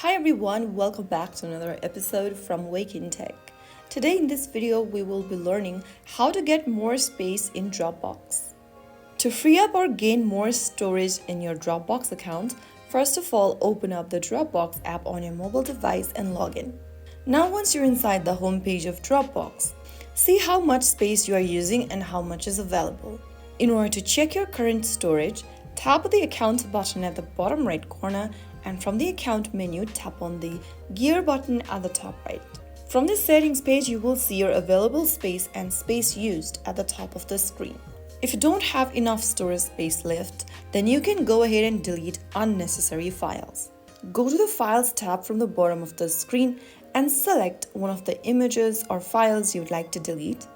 Hi everyone, welcome back to another episode from Wake&Tech. Today in this video, we will be learning how to get more space in Dropbox. To free up or gain more storage in your Dropbox account, first of all, open up the Dropbox app on your mobile device and log in. Now once you're inside the home page of Dropbox, see how much space you are using and how much is available. In order to check your current storage, tap the Account button at the bottom right corner, and from the Account menu, tap on the Gear button at the top right. From the Settings page, you will see your available space and space used at the top of the screen. If you don't have enough storage space left, then you can go ahead and delete unnecessary files. Go to the Files tab from the bottom of the screen and select one of the images or files you'd like to delete.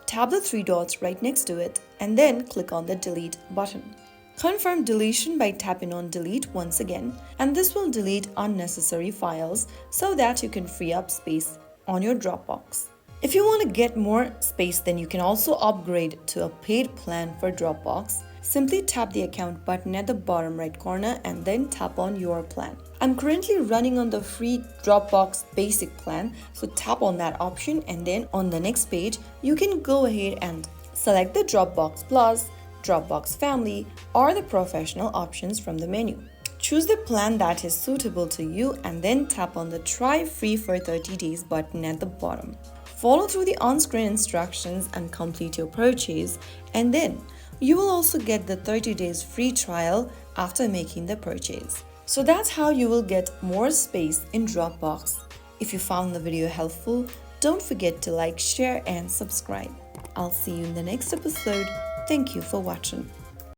Tap the three dots right next to it and then click on the Delete button. Confirm deletion by tapping on Delete once again, and this will delete unnecessary files so that you can free up space on your Dropbox. If you want to get more space, then you can also upgrade to a paid plan for Dropbox. Simply tap the Account button at the bottom right corner and then tap on Your plan. I'm currently running on the free Dropbox basic plan, so tap on that option and then on the next page, you can go ahead and select the Dropbox Plus, Dropbox Family, or the Professional options from the menu. Choose the plan that is suitable to you and then tap on the Try Free for 30 days button at the bottom. Follow through the on-screen instructions and complete your purchase, and then you will also get the 30 days free trial after making the purchase. So that's how you will get more space in Dropbox. If you found the video helpful, don't forget to like, share, and subscribe. I'll see you in the next episode. Thank you for watching.